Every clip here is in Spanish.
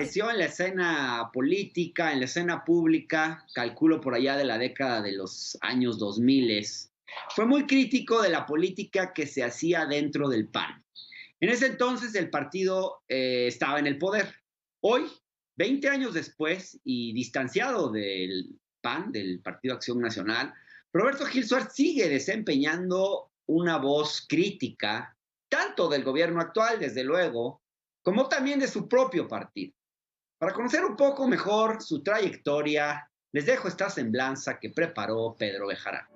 Apareció en la escena política, en la escena pública, calculo por allá de la década de los años 2000. Fue muy crítico de la política que se hacía dentro del PAN. En ese entonces el partido estaba en el poder. Hoy, 20 años después y distanciado del PAN, del Partido Acción Nacional, Roberto Gil Suárez sigue desempeñando una voz crítica, tanto del gobierno actual, desde luego, como también de su propio partido. Para conocer un poco mejor su trayectoria, les dejo esta semblanza que preparó Pedro Bejarano.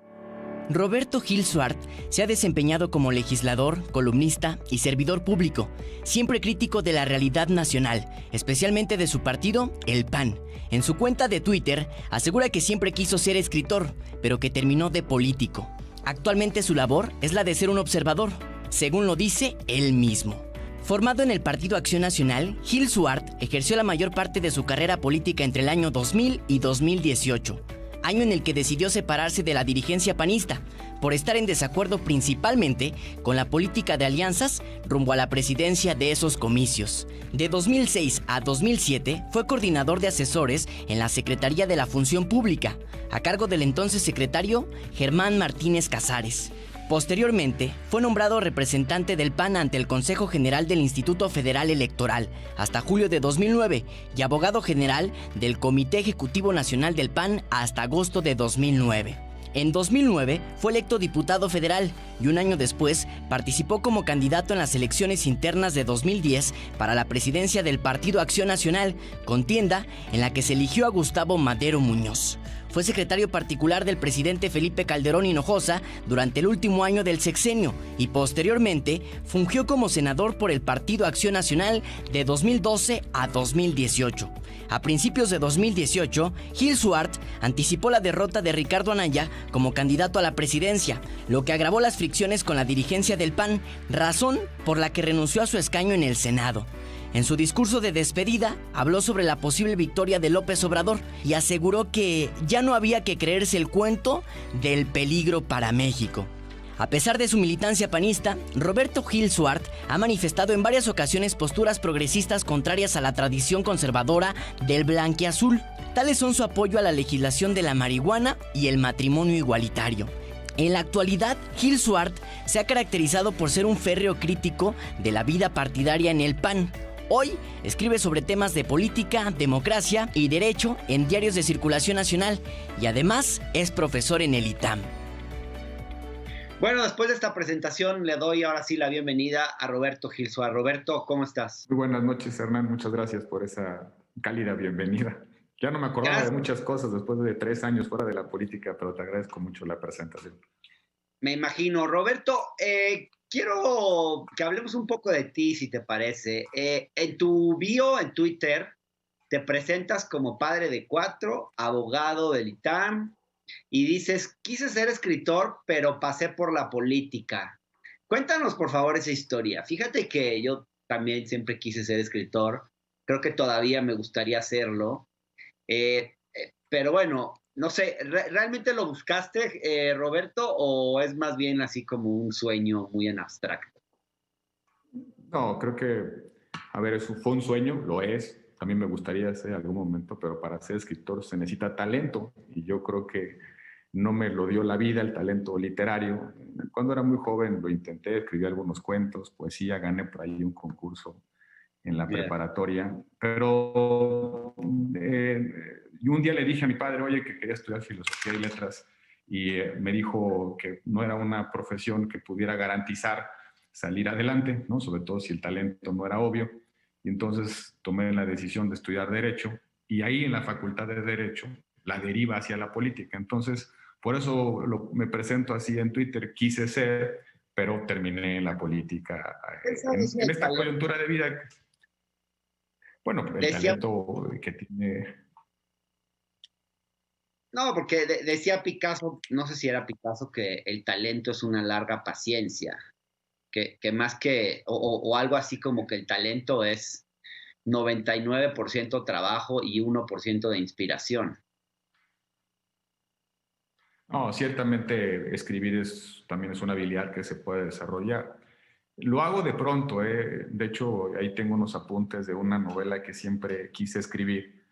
Roberto Gil Suárez se ha desempeñado como legislador, columnista y servidor público, siempre crítico de la realidad nacional, especialmente de su partido, el PAN. En su cuenta de Twitter asegura que siempre quiso ser escritor, pero que terminó de político. Actualmente su labor es la de ser un observador, según lo dice él mismo. Formado en el Partido Acción Nacional, Gil Suárez ejerció la mayor parte de su carrera política entre el año 2000 y 2018, año en el que decidió separarse de la dirigencia panista por estar en desacuerdo principalmente con la política de alianzas rumbo a la presidencia de esos comicios. De 2006 a 2007 fue coordinador de asesores en la Secretaría de la Función Pública, a cargo del entonces secretario Germán Martínez Casares. Posteriormente, fue nombrado representante del PAN ante el Consejo General del Instituto Federal Electoral hasta julio de 2009 y abogado general del Comité Ejecutivo Nacional del PAN hasta agosto de 2009. En 2009 fue electo diputado federal y un año después participó como candidato en las elecciones internas de 2010 para la presidencia del Partido Acción Nacional, contienda en la que se eligió a Gustavo Madero Muñoz. Fue secretario particular del presidente Felipe Calderón Hinojosa durante el último año del sexenio y posteriormente fungió como senador por el Partido Acción Nacional de 2012 a 2018. A principios de 2018, Gil Suárez anticipó la derrota de Ricardo Anaya como candidato a la presidencia, lo que agravó las fricciones con la dirigencia del PAN, razón por la que renunció a su escaño en el Senado. En su discurso de despedida, habló sobre la posible victoria de López Obrador y aseguró que ya no había que creerse el cuento del peligro para México. A pesar de su militancia panista, Roberto Gil Suárez ha manifestado en varias ocasiones posturas progresistas contrarias a la tradición conservadora del blanquiazul. Tales son su apoyo a la legislación de la marihuana y el matrimonio igualitario. En la actualidad, Gil Suárez se ha caracterizado por ser un férreo crítico de la vida partidaria en el PAN. Hoy escribe sobre temas de política, democracia y derecho en diarios de circulación nacional y además es profesor en el ITAM. Bueno, después de esta presentación le doy ahora sí la bienvenida a Roberto Gil Suárez. Roberto, ¿cómo estás? Muy buenas noches, Hernán. Muchas gracias por esa cálida bienvenida. Ya no me acordaba de muchas cosas después de 3 años fuera de la política, pero te agradezco mucho la presentación. Me imagino. Roberto, quiero que hablemos un poco de ti, si te parece. En tu bio, en Twitter, te presentas como padre de 4, abogado del ITAM, y dices, quise ser escritor, pero pasé por la política. Cuéntanos, por favor, esa historia. Fíjate que yo también siempre quise ser escritor. Creo que todavía me gustaría hacerlo. Pero bueno, no sé, ¿realmente lo buscaste, Roberto, o es más bien así como un sueño muy en abstracto? No, creo que, a ver, eso fue un sueño, lo es. También me gustaría hacer en algún momento, pero para ser escritor se necesita talento y yo creo que no me lo dio la vida, el talento literario. Cuando era muy joven lo intenté, escribí algunos cuentos, poesía, gané por ahí un concurso en la preparatoria, pero y un día le dije a mi padre, oye, que quería estudiar filosofía y letras, y me dijo que no era una profesión que pudiera garantizar salir adelante, ¿no? Sobre todo si el talento no era obvio, y entonces tomé la decisión de estudiar Derecho, y ahí en la Facultad de Derecho, la deriva hacia la política. Entonces, por eso me presento así en Twitter, quise ser, pero terminé en la política, en esta coyuntura de vida. Bueno, el talento que tiene... No, porque decía Picasso, no sé si era Picasso, que el talento es una larga paciencia, que más que, o algo así como que el talento es 99% trabajo y 1% de inspiración. No, ciertamente escribir también es una habilidad que se puede desarrollar. Lo hago de pronto, ¿eh? De hecho, ahí tengo unos apuntes de una novela que siempre quise escribir.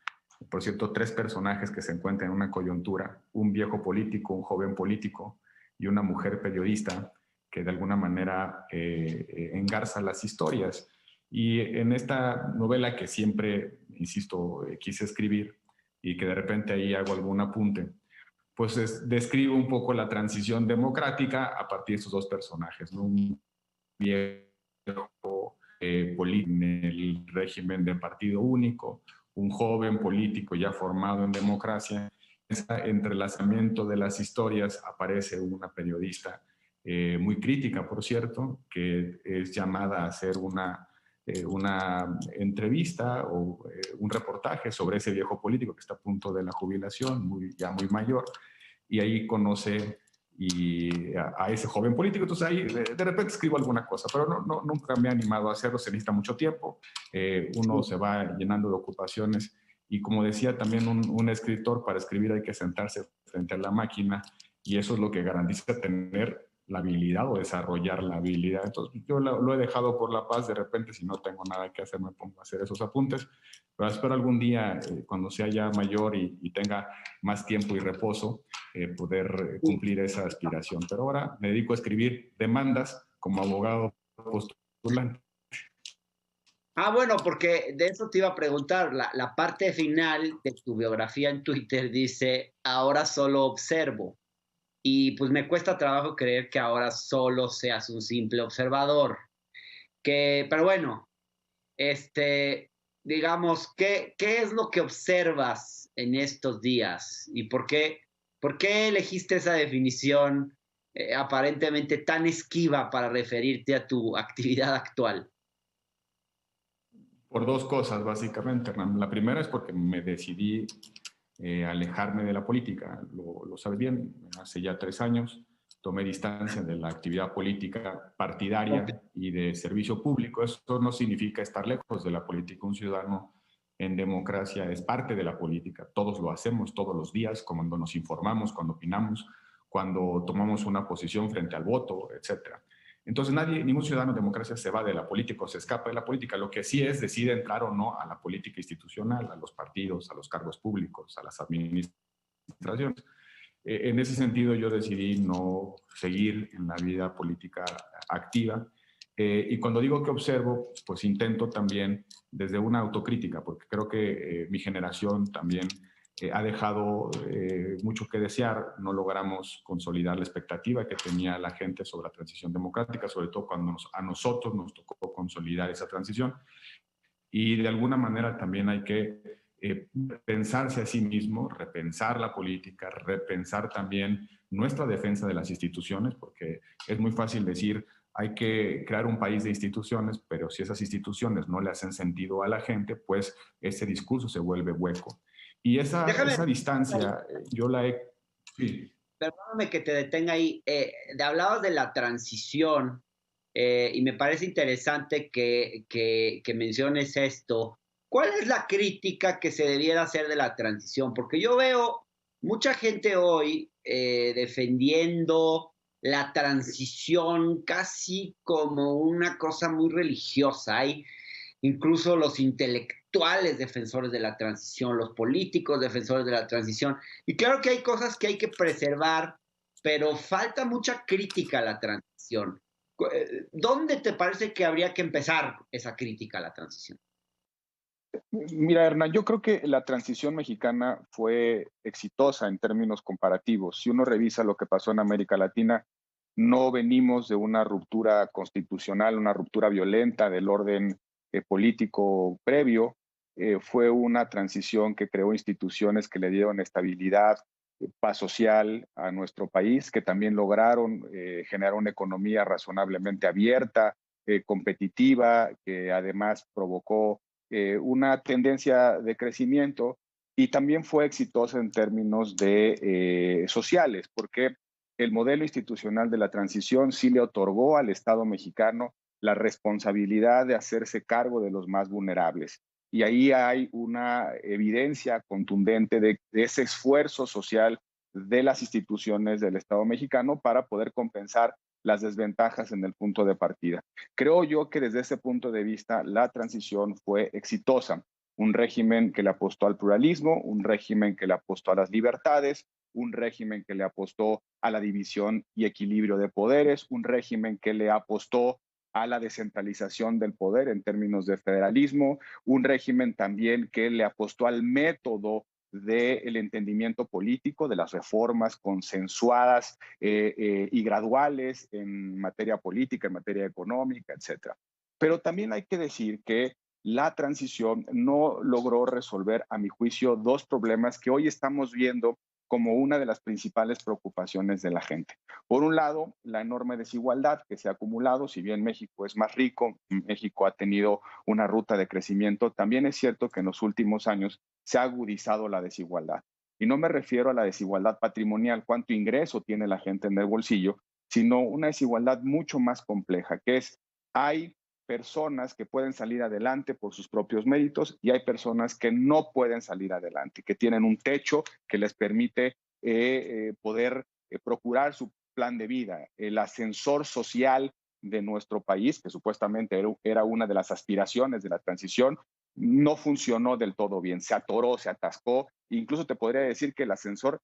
Por cierto, 3 personajes que se encuentran en una coyuntura, un viejo político, un joven político y una mujer periodista que de alguna manera engarza las historias. Y en esta novela que siempre, insisto, quise escribir y que de repente ahí hago algún apunte, pues describo un poco la transición democrática a partir de estos 2 personajes, ¿no? Un viejo político en el régimen de partido único, un joven político ya formado en democracia. En ese entrelazamiento de las historias aparece una periodista muy crítica, por cierto, que es llamada a hacer una entrevista o un reportaje sobre ese viejo político que está a punto de la jubilación, ya muy mayor, y ahí conoce a ese joven político. Entonces ahí de repente escribo alguna cosa, pero nunca me he animado a hacerlo, se necesita mucho tiempo, uno se va llenando de ocupaciones y como decía también un escritor, para escribir hay que sentarse frente a la máquina y eso es lo que garantiza tener la habilidad o desarrollar la habilidad. Entonces yo lo he dejado por la paz, de repente si no tengo nada que hacer me pongo a hacer esos apuntes, pero espero algún día cuando sea ya mayor y tenga más tiempo y reposo, poder cumplir esa aspiración. Pero ahora me dedico a escribir demandas como abogado postulante. Bueno, porque de eso te iba a preguntar. La parte final de tu biografía en Twitter dice, ahora solo observo. Y pues me cuesta trabajo creer que ahora solo seas un simple observador. Pero bueno, digamos, ¿qué es lo que observas en estos días? ¿Y por qué elegiste esa definición aparentemente tan esquiva para referirte a tu actividad actual? Por 2 cosas, básicamente, Hernán. La primera es porque me decidí alejarme de la política. Lo sabes bien, hace ya 3 años tomé distancia de la actividad política partidaria y de servicio público. Eso no significa estar lejos de la política. Un ciudadano en democracia es parte de la política. Todos lo hacemos todos los días, cuando nos informamos, cuando opinamos, cuando tomamos una posición frente al voto, etcétera. Entonces ningún ciudadano en democracia se va de la política o se escapa de la política. Lo que sí es decide entrar o no a la política institucional, a los partidos, a los cargos públicos, a las administraciones. En ese sentido yo decidí no seguir en la vida política activa. Y cuando digo que observo, pues intento también desde una autocrítica, porque creo que mi generación también ha dejado mucho que desear. No logramos consolidar la expectativa que tenía la gente sobre la transición democrática, sobre todo cuando a nosotros nos tocó consolidar esa transición. Y de alguna manera también hay que pensarse a sí mismo, repensar la política, repensar también nuestra defensa de las instituciones, porque es muy fácil decir hay que crear un país de instituciones, pero si esas instituciones no le hacen sentido a la gente, pues ese discurso se vuelve hueco. Y esa distancia, yo la he... Sí. Perdóname que te detenga ahí. Hablabas de la transición y me parece interesante que menciones esto. ¿Cuál es la crítica que se debiera hacer de la transición? Porque yo veo mucha gente hoy defendiendo la transición casi como una cosa muy religiosa. Hay incluso los intelectuales defensores de la transición, los políticos defensores de la transición. Y claro que hay cosas que hay que preservar, pero falta mucha crítica a la transición. ¿Dónde te parece que habría que empezar esa crítica a la transición? Mira, Hernán, yo creo que la transición mexicana fue exitosa en términos comparativos. Si uno revisa lo que pasó en América Latina, no venimos de una ruptura constitucional, una ruptura violenta del orden político previo. Fue una transición que creó instituciones que le dieron estabilidad, paz social a nuestro país, que también lograron generar una economía razonablemente abierta, competitiva, que además provocó una tendencia de crecimiento y también fue exitosa en términos de sociales, porque el modelo institucional de la transición sí le otorgó al Estado mexicano la responsabilidad de hacerse cargo de los más vulnerables. Y ahí hay una evidencia contundente de ese esfuerzo social de las instituciones del Estado mexicano para poder compensar las desventajas en el punto de partida. Creo yo que desde ese punto de vista la transición fue exitosa. Un régimen que le apostó al pluralismo, un régimen que le apostó a las libertades, un régimen que le apostó a la división y equilibrio de poderes, un régimen que le apostó a la descentralización del poder en términos de federalismo, un régimen también que le apostó al método del entendimiento político, de las reformas consensuadas y graduales en materia política, en materia económica, etcétera. Pero también hay que decir que la transición no logró resolver, a mi juicio, dos problemas que hoy estamos viendo como una de las principales preocupaciones de la gente. Por un lado, la enorme desigualdad que se ha acumulado. Si bien México es más rico, México ha tenido una ruta de crecimiento, también es cierto que en los últimos años se ha agudizado la desigualdad. Y no me refiero a la desigualdad patrimonial, cuánto ingreso tiene la gente en el bolsillo, sino una desigualdad mucho más compleja, que es, hay personas que pueden salir adelante por sus propios méritos y hay personas que no pueden salir adelante, que tienen un techo que les permite poder procurar su plan de vida. El ascensor social de nuestro país, que supuestamente era una de las aspiraciones de la transición, no funcionó del todo bien, se atoró, se atascó, incluso te podría decir que el ascensor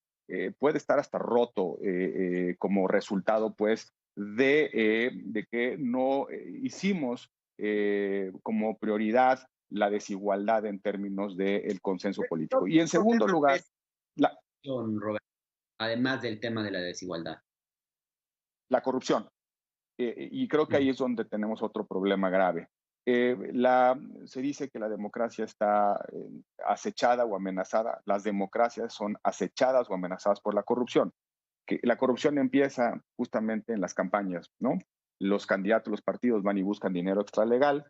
puede estar hasta roto como resultado, pues, de que no hicimos como prioridad la desigualdad en términos del consenso político. Y en segundo lugar, la, Roberto, además del tema de la desigualdad. la corrupción. Y creo que ahí es donde tenemos otro problema grave. Se dice que la democracia está acechada o amenazada. Las democracias son acechadas o amenazadas por la corrupción. Que la corrupción empieza justamente en las campañas, ¿no? Los candidatos, los partidos van y buscan dinero extralegal,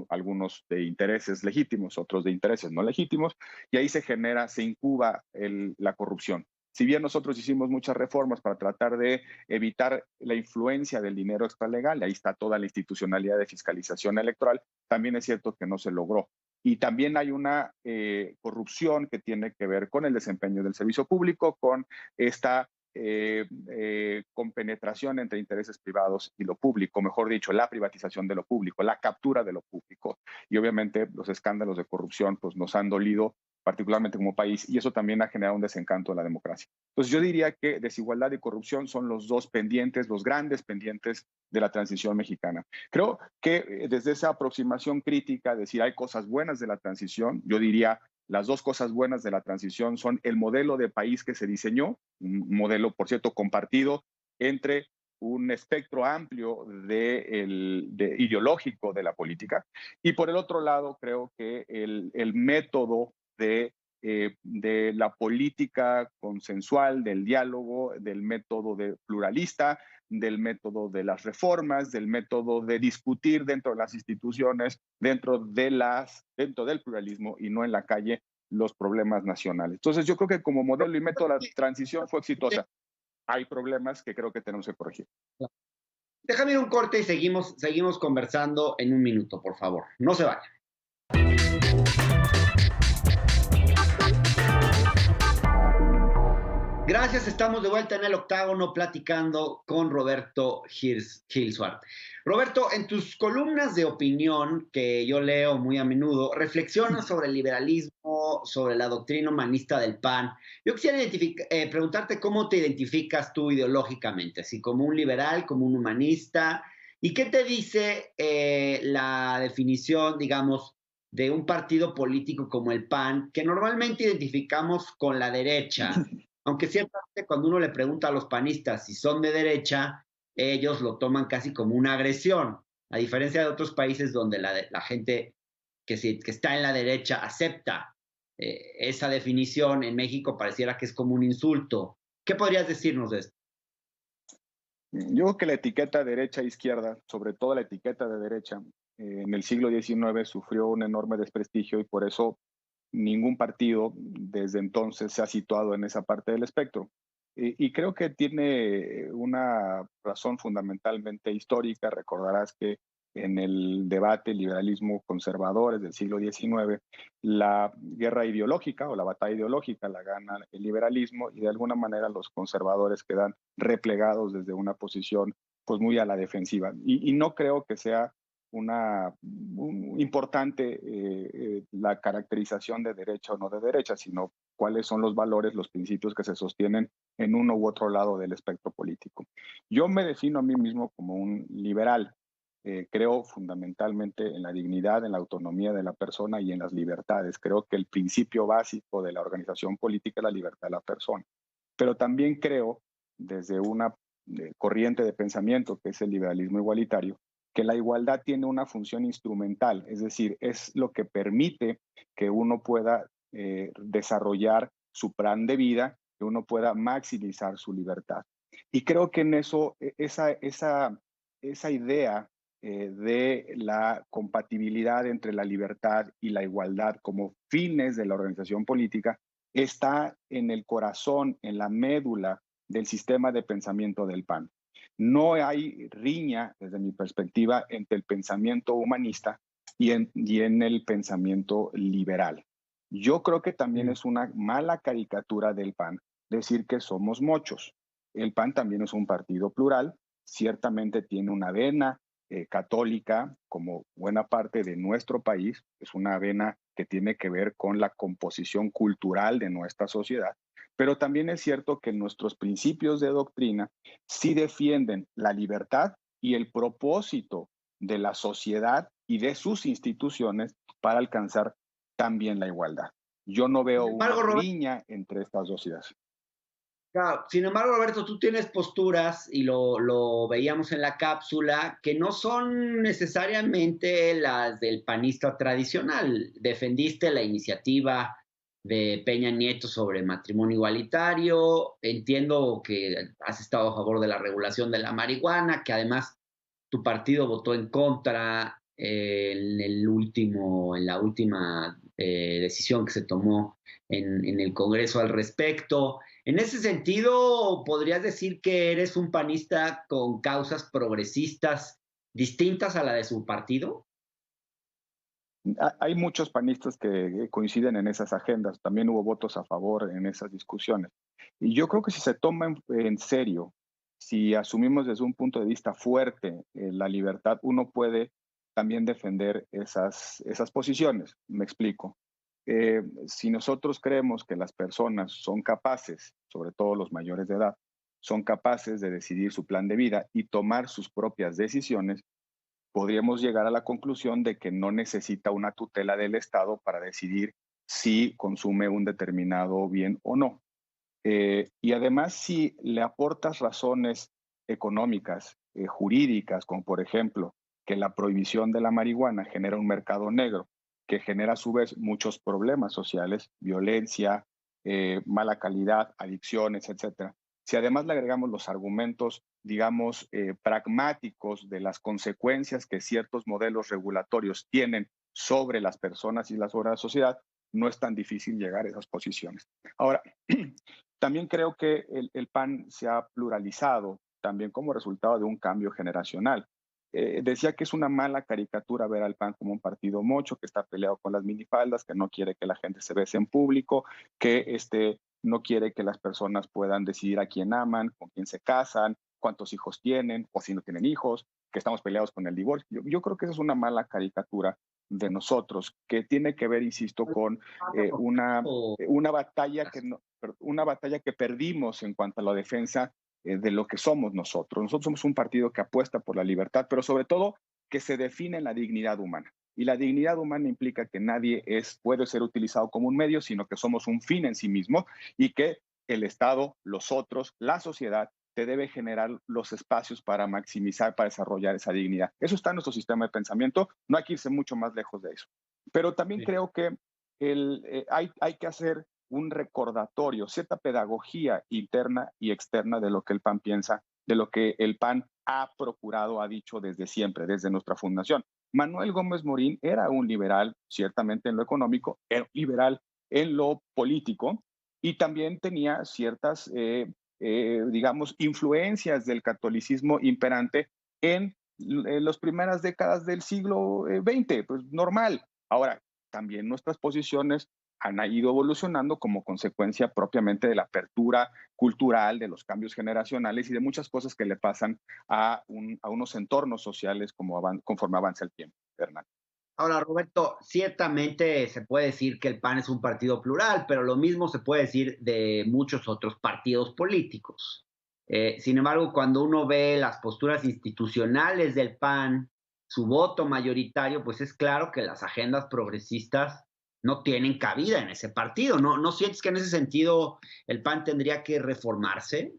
algunos de intereses legítimos, otros de intereses no legítimos, y ahí se incuba la corrupción. Si bien nosotros hicimos muchas reformas para tratar de evitar la influencia del dinero extralegal, ahí está toda la institucionalidad de fiscalización electoral, también es cierto que no se logró. Y también hay una corrupción que tiene que ver con el desempeño del servicio público, con esta compenetración entre intereses privados y lo público, mejor dicho, la privatización de lo público, la captura de lo público. Y obviamente los escándalos de corrupción pues, nos han dolido particularmente como país, y eso también ha generado un desencanto de la democracia. Entonces yo diría que desigualdad y corrupción son los dos pendientes, los grandes pendientes de la transición mexicana. Creo que desde esa aproximación crítica, decir hay cosas buenas de la transición, yo diría las dos cosas buenas de la transición son el modelo de país que se diseñó, un modelo, por cierto, compartido entre un espectro amplio ideológico de la política, y por el otro lado creo que el método de la política consensual, del diálogo, del método de pluralista, del método de las reformas, del método de discutir dentro de las instituciones, dentro del pluralismo y no en la calle los problemas nacionales. Entonces yo creo que como modelo y método la transición fue exitosa. Hay problemas que creo que tenemos que corregir. Déjame ir un corte y seguimos conversando en un minuto, por favor. No se vayan. Gracias, estamos de vuelta en el octágono platicando con Roberto Gilsuart. Roberto, en tus columnas de opinión, que yo leo muy a menudo, reflexionas sobre el liberalismo, sobre la doctrina humanista del PAN. Yo quisiera preguntarte cómo te identificas tú ideológicamente, si como un liberal, como un humanista, y qué te dice la definición, digamos, de un partido político como el PAN, que normalmente identificamos con la derecha. Aunque ciertamente cuando uno le pregunta a los panistas si son de derecha, ellos lo toman casi como una agresión, a diferencia de otros países donde la gente que está en la derecha acepta esa definición. En México pareciera que es como un insulto. ¿Qué podrías decirnos de esto? Yo creo que la etiqueta derecha-izquierda, sobre todo la etiqueta de derecha, en el siglo XIX sufrió un enorme desprestigio y por eso ningún partido desde entonces se ha situado en esa parte del espectro. Y creo que tiene una razón fundamentalmente histórica. Recordarás que en el debate liberalismo conservador del siglo XIX, la guerra ideológica o la batalla ideológica la gana el liberalismo y de alguna manera los conservadores quedan replegados desde una posición pues muy a la defensiva. Y no creo que sea importante la caracterización de derecha o no de derecha, sino cuáles son los valores, los principios que se sostienen en uno u otro lado del espectro político. Yo me defino a mí mismo como un liberal. Creo fundamentalmente en la dignidad, en la autonomía de la persona y en las libertades. Creo que el principio básico de la organización política es la libertad de la persona. Pero también creo, desde una corriente de pensamiento que es el liberalismo igualitario, que la igualdad tiene una función instrumental, es decir, es lo que permite que uno pueda desarrollar su plan de vida, que uno pueda maximizar su libertad. Y creo que en eso, esa idea de la compatibilidad entre la libertad y la igualdad como fines de la organización política está en el corazón, en la médula del sistema de pensamiento del PAN. No hay riña, desde mi perspectiva, entre el pensamiento humanista y en el pensamiento liberal. Yo creo que también es una mala caricatura del PAN decir que somos mochos. El PAN también es un partido plural, ciertamente tiene una vena católica, como buena parte de nuestro país, es una vena que tiene que ver con la composición cultural de nuestra sociedad, pero también es cierto que nuestros principios de doctrina sí defienden la libertad y el propósito de la sociedad y de sus instituciones para alcanzar también la igualdad. Yo no veo una riña entre estas dos ideas. Claro, sin embargo, Roberto, tú tienes posturas, y lo veíamos en la cápsula, que no son necesariamente las del panista tradicional. Defendiste la iniciativa de Peña Nieto sobre matrimonio igualitario. Entiendo que has estado a favor de la regulación de la marihuana, que además tu partido votó en contra en la última decisión que se tomó en el Congreso al respecto. En ese sentido, ¿podrías decir que eres un panista con causas progresistas distintas a la de su partido? Hay muchos panistas que coinciden en esas agendas. También hubo votos a favor en esas discusiones. Y yo creo que si se toma en serio, si asumimos desde un punto de vista fuerte la libertad, uno puede también defender esas posiciones. Me explico. Si nosotros creemos que las personas son capaces, sobre todo los mayores de edad, son capaces de decidir su plan de vida y tomar sus propias decisiones, podríamos llegar a la conclusión de que no necesita una tutela del Estado para decidir si consume un determinado bien o no. Y además, si le aportas razones económicas, jurídicas, como por ejemplo que la prohibición de la marihuana genera un mercado negro, que genera a su vez muchos problemas sociales, violencia, mala calidad, adicciones, etcétera. Si además le agregamos los argumentos, digamos, pragmáticos de las consecuencias que ciertos modelos regulatorios tienen sobre las personas y sobre la sociedad, no es tan difícil llegar a esas posiciones. Ahora, también creo que el PAN se ha pluralizado también como resultado de un cambio generacional. Decía que es una mala caricatura ver al PAN como un partido mocho que está peleado con las minifaldas, que no quiere que la gente se bese en público, que no quiere que las personas puedan decidir a quién aman, con quién se casan, cuántos hijos tienen o si no tienen hijos, que estamos peleados con el divorcio. Yo creo que esa es una mala caricatura de nosotros, que tiene que ver, insisto, con una batalla que perdimos en cuanto a la defensa de lo que somos nosotros. Nosotros somos un partido que apuesta por la libertad, pero sobre todo que se define en la dignidad humana. Y la dignidad humana implica que nadie puede ser utilizado como un medio, sino que somos un fin en sí mismo y que el Estado, los otros, la sociedad, te debe generar los espacios para maximizar, para desarrollar esa dignidad. Eso está en nuestro sistema de pensamiento, no hay que irse mucho más lejos de eso. Pero también creo que hay que hacer un recordatorio, cierta pedagogía interna y externa de lo que el PAN piensa, de lo que el PAN ha procurado, ha dicho desde siempre, desde nuestra fundación. Manuel Gómez Morín era un liberal, ciertamente en lo económico, era un liberal en lo político y también tenía ciertas digamos, influencias del catolicismo imperante en las primeras décadas del siglo XX, pues normal. Ahora, también nuestras posiciones han ido evolucionando como consecuencia propiamente de la apertura cultural, de los cambios generacionales y de muchas cosas que le pasan a unos entornos sociales conforme avanza el tiempo, Hernán. Ahora, Roberto, ciertamente se puede decir que el PAN es un partido plural, pero lo mismo se puede decir de muchos otros partidos políticos. Sin embargo, cuando uno ve las posturas institucionales del PAN, su voto mayoritario, pues es claro que las agendas progresistas no tienen cabida en ese partido. ¿No sientes que en ese sentido el PAN tendría que reformarse?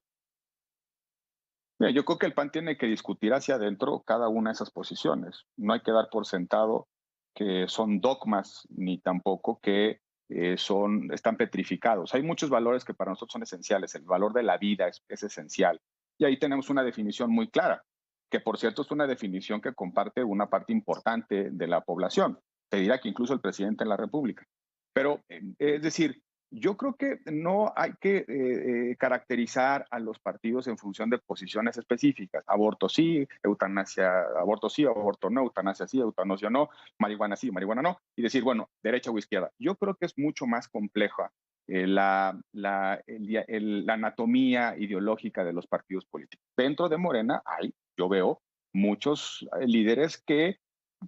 Mira, yo creo que el PAN tiene que discutir hacia adentro cada una de esas posiciones. No hay que dar por sentado que son dogmas, ni tampoco que están petrificados. Hay muchos valores que para nosotros son esenciales. El valor de la vida es esencial. Y ahí tenemos una definición muy clara, que por cierto es una definición que comparte una parte importante de la población. Te dirá que incluso el presidente de la República. Pero, es decir, yo creo que no hay que caracterizar a los partidos en función de posiciones específicas. Aborto sí, eutanasia, aborto no, eutanasia sí, eutanasia no, marihuana sí, marihuana no. Y decir, bueno, derecha o izquierda. Yo creo que es mucho más compleja la anatomía ideológica de los partidos políticos. Dentro de Morena yo veo muchos líderes que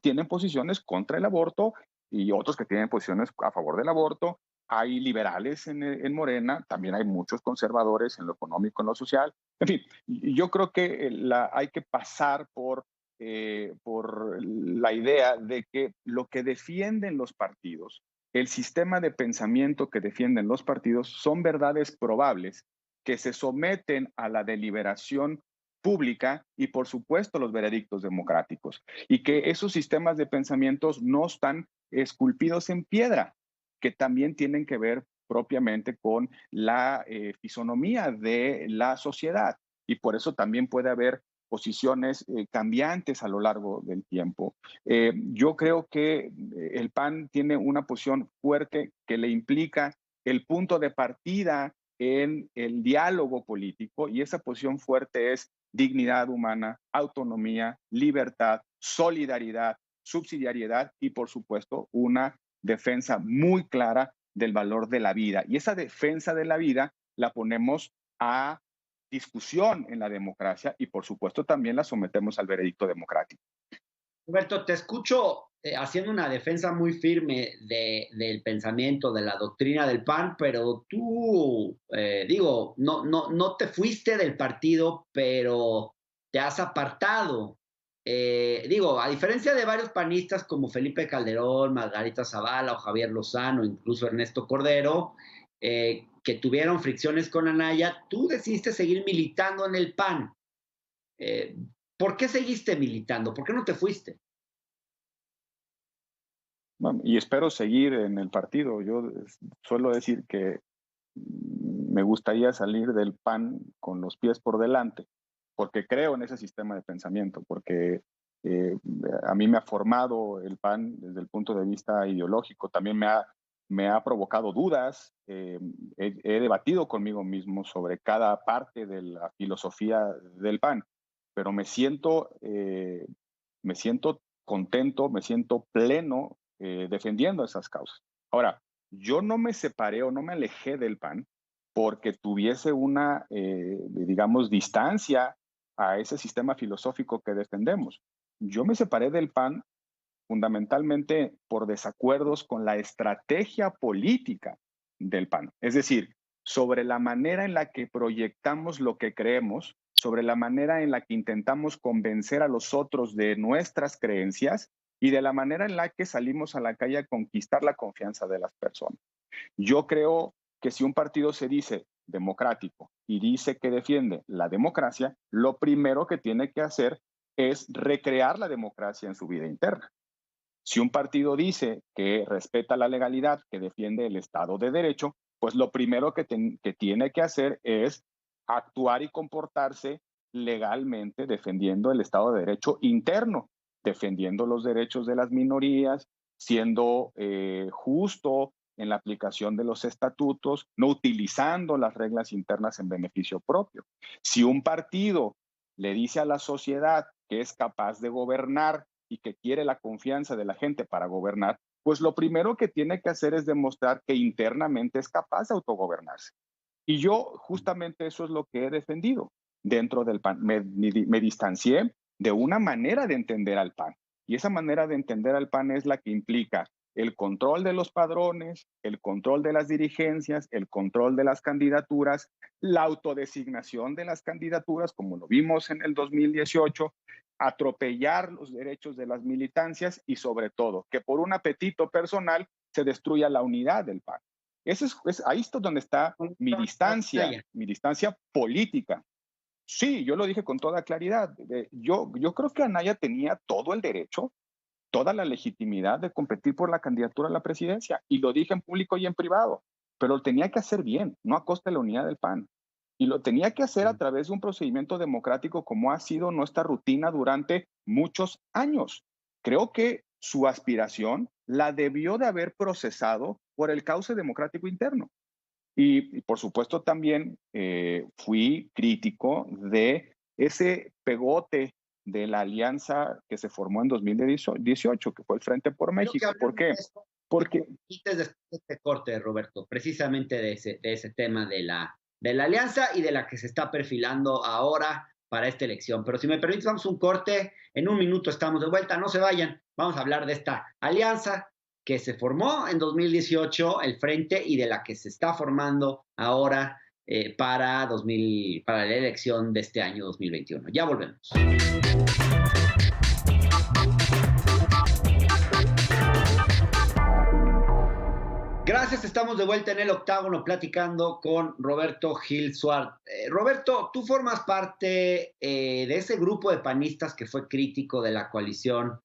tienen posiciones contra el aborto y otros que tienen posiciones a favor del aborto. Hay liberales en Morena, también hay muchos conservadores en lo económico, en lo social. En fin, yo creo que hay que pasar por la idea de que lo que defienden los partidos, el sistema de pensamiento que defienden los partidos, son verdades probables que se someten a la deliberación pública y, por supuesto, los veredictos democráticos. Y que esos sistemas de pensamientos no están esculpidos en piedra, que también tienen que ver propiamente con la fisonomía de la sociedad. Y por eso también puede haber posiciones cambiantes a lo largo del tiempo. Yo creo que el PAN tiene una posición fuerte que le implica el punto de partida en el diálogo político, y esa posición fuerte es dignidad humana, autonomía, libertad, solidaridad, subsidiariedad y, por supuesto, una defensa muy clara del valor de la vida. Y esa defensa de la vida la ponemos a discusión en la democracia y, por supuesto, también la sometemos al veredicto democrático. Roberto, te escucho haciendo una defensa muy firme del pensamiento, de la doctrina del PAN, pero tú, no te fuiste del partido, pero te has apartado. A diferencia de varios panistas como Felipe Calderón, Margarita Zavala o Javier Lozano, incluso Ernesto Cordero, que tuvieron fricciones con Anaya, tú decidiste seguir militando en el PAN. ¿Por qué seguiste militando? ¿Por qué no te fuiste? Bueno, y espero seguir en el partido. Yo suelo decir que me gustaría salir del PAN con los pies por delante, porque creo en ese sistema de pensamiento, porque a mí me ha formado el PAN desde el punto de vista ideológico, también me ha provocado dudas, he debatido conmigo mismo sobre cada parte de la filosofía del PAN, pero me siento contento, me siento pleno defendiendo esas causas. Ahora, yo no me separé o no me alejé del PAN porque tuviese una, digamos, distancia a ese sistema filosófico que defendemos. Yo me separé del PAN fundamentalmente por desacuerdos con la estrategia política del PAN. Es decir, sobre la manera en la que proyectamos lo que creemos, sobre la manera en la que intentamos convencer a los otros de nuestras creencias y de la manera en la que salimos a la calle a conquistar la confianza de las personas. Yo creo que si un partido se dice democrático y dice que defiende la democracia, lo primero que tiene que hacer es recrear la democracia en su vida interna. Si un partido dice que respeta la legalidad, que defiende el Estado de Derecho, pues lo primero que tiene que hacer es actuar y comportarse legalmente defendiendo el Estado de Derecho interno, defendiendo los derechos de las minorías, siendo justo en la aplicación de los estatutos, no utilizando las reglas internas en beneficio propio. Si un partido le dice a la sociedad que es capaz de gobernar y que quiere la confianza de la gente para gobernar, pues lo primero que tiene que hacer es demostrar que internamente es capaz de autogobernarse. Y yo justamente eso es lo que he defendido dentro del PAN. Me distancié de una manera de entender al PAN. Y esa manera de entender al PAN es la que implica el control de los padrones, el control de las dirigencias, el control de las candidaturas, la autodesignación de las candidaturas, como lo vimos en el 2018, atropellar los derechos de las militancias y sobre todo que por un apetito personal se destruya la unidad del PAN. Ahí está donde está mi distancia política. Sí, yo lo dije con toda claridad. Yo creo que Anaya tenía todo el derecho, toda la legitimidad de competir por la candidatura a la presidencia. Y lo dije en público y en privado. Pero lo tenía que hacer bien, no a costa de la unidad del PAN. Y lo tenía que hacer a través de un procedimiento democrático como ha sido nuestra rutina durante muchos años. Creo que su aspiración la debió de haber procesado por el cauce democrático interno. Y por supuesto también fui crítico de ese pegote de la alianza que se formó en 2018, que fue el Frente por México. ¿Por qué? Porque... Después de este corte, Roberto, precisamente de ese tema de la alianza y de la que se está perfilando ahora para esta elección. Pero si me permites, vamos a un corte. En un minuto estamos de vuelta. No se vayan. Vamos a hablar de esta alianza que se formó en 2018, el Frente, y de la que se está formando ahora para la elección de este año 2021. Ya volvemos. Gracias, estamos de vuelta en el octágono platicando con Roberto Gil Suart. Roberto, tú formas parte de ese grupo de panistas que fue crítico de la coalición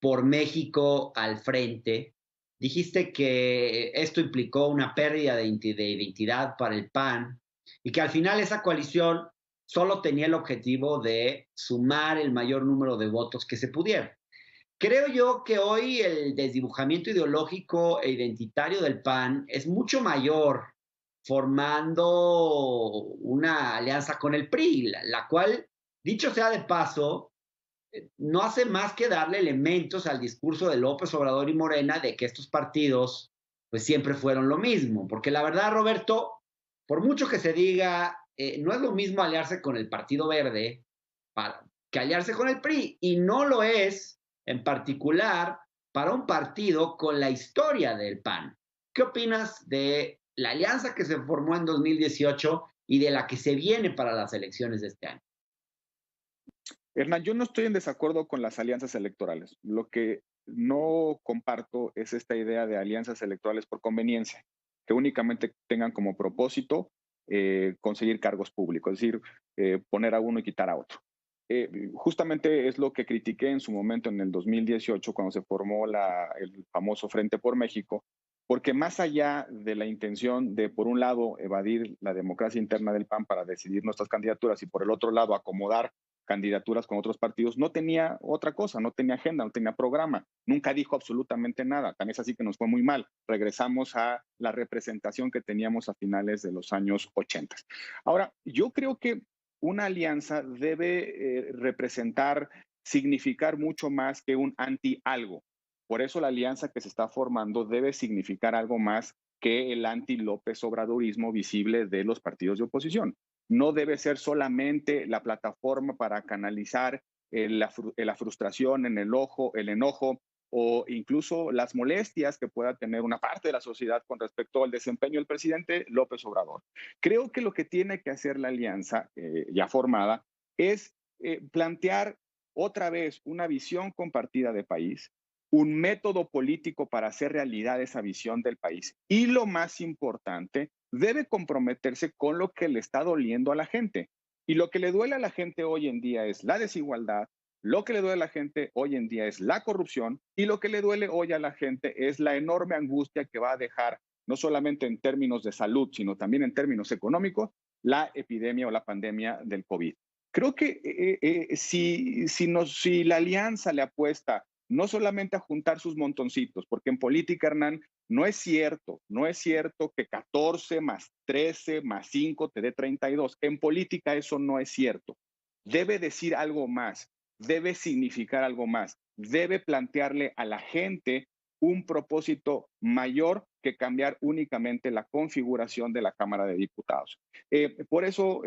por México al Frente. Dijiste que esto implicó una pérdida de identidad para el PAN y que al final esa coalición solo tenía el objetivo de sumar el mayor número de votos que se pudiera. Creo yo que hoy el desdibujamiento ideológico e identitario del PAN es mucho mayor, formando una alianza con el PRI, la cual, dicho sea de paso, no hace más que darle elementos al discurso de López Obrador y Morena de que estos partidos pues siempre fueron lo mismo, porque la verdad, Roberto, por mucho que se diga, no es lo mismo aliarse con el Partido Verde que aliarse con el PRI, y no lo es en particular para un partido con la historia del PAN. ¿Qué opinas de la alianza que se formó en 2018 y de la que se viene para las elecciones de este año? Hernán, yo no estoy en desacuerdo con las alianzas electorales. Lo que no comparto es esta idea de alianzas electorales por conveniencia, que únicamente tengan como propósito conseguir cargos públicos, es decir, poner a uno y quitar a otro. Justamente es lo que critiqué en su momento en el 2018 cuando se formó el famoso Frente por México, porque más allá de la intención de, por un lado, evadir la democracia interna del PAN para decidir nuestras candidaturas y por el otro lado, acomodar candidaturas con otros partidos, no tenía otra cosa, no tenía agenda, no tenía programa, nunca dijo absolutamente nada, tan es así que nos fue muy mal. Regresamos a la representación que teníamos a finales de los años 80. Ahora, yo creo que una alianza debe significar mucho más que un anti-algo. Por eso la alianza que se está formando debe significar algo más que el anti-López Obradorismo visible de los partidos de oposición. No debe ser solamente la plataforma para canalizar la frustración, el enojo o incluso las molestias que pueda tener una parte de la sociedad con respecto al desempeño del presidente López Obrador. Creo que lo que tiene que hacer la alianza ya formada es plantear otra vez una visión compartida de país, un método político para hacer realidad esa visión del país y lo más importante, debe comprometerse con lo que le está doliendo a la gente. Y lo que le duele a la gente hoy en día es la desigualdad, lo que le duele a la gente hoy en día es la corrupción y lo que le duele hoy a la gente es la enorme angustia que va a dejar, no solamente en términos de salud, sino también en términos económicos, la epidemia o la pandemia del COVID. Creo que si la alianza le apuesta no solamente a juntar sus montoncitos, porque en política, Hernán, no es cierto que 14 más 13 más 5 te dé 32. En política eso no es cierto. Debe decir algo más, debe significar algo más, debe plantearle a la gente un propósito mayor que cambiar únicamente la configuración de la Cámara de Diputados. Por eso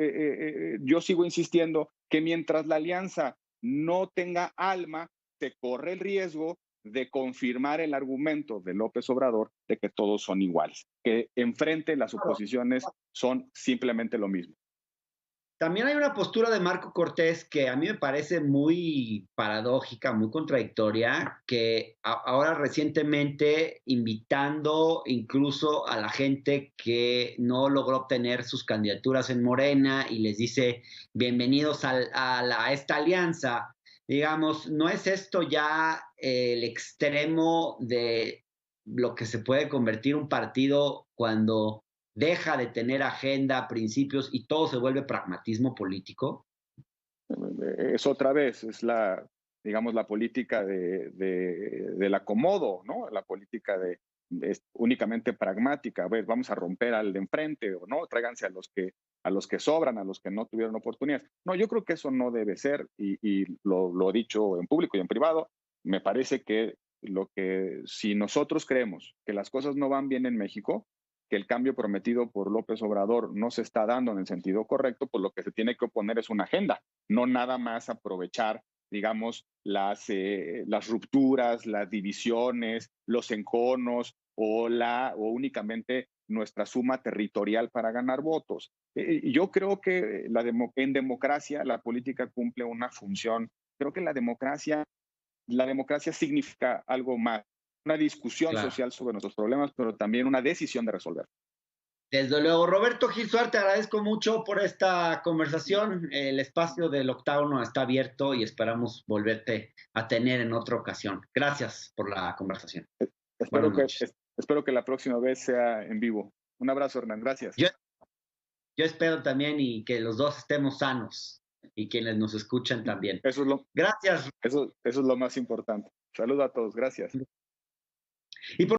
yo sigo insistiendo que mientras la alianza no tenga alma, se corre el riesgo de confirmar el argumento de López Obrador de que todos son iguales, que enfrente las oposiciones son simplemente lo mismo. También hay una postura de Marco Cortés que a mí me parece muy paradójica, muy contradictoria, que ahora recientemente invitando incluso a la gente que no logró obtener sus candidaturas en Morena y les dice bienvenidos a esta alianza. Digamos, ¿no es esto ya el extremo de lo que se puede convertir un partido cuando deja de tener agenda, principios y todo se vuelve pragmatismo político? Es otra vez, es digamos, la política del acomodo, ¿no? La política es únicamente pragmática. A ver, vamos a romper al de enfrente, o no, tráiganse a los que sobran, a los que no tuvieron oportunidades. No, yo creo que eso no debe ser, y lo he dicho en público y en privado. Me parece que si nosotros creemos que las cosas no van bien en México, que el cambio prometido por López Obrador no se está dando en el sentido correcto, pues lo que se tiene que oponer es una agenda, no nada más aprovechar, digamos, las rupturas, las divisiones, los enconos o únicamente nuestra suma territorial para ganar votos. Yo creo que en democracia la política cumple una función. Creo que la democracia significa algo más, una discusión social sobre nuestros problemas, pero también una decisión de resolver. Desde luego, Roberto Gil Suárez, te agradezco mucho por esta conversación. El espacio del Octágono está abierto y esperamos volverte a tener en otra ocasión. Gracias por la conversación. Espero que la próxima vez sea en vivo. Un abrazo, Hernán. Gracias. Yo espero también y que los dos estemos sanos y quienes nos escuchan también. Gracias. Eso es lo más importante. Saludos a todos. Gracias. Y por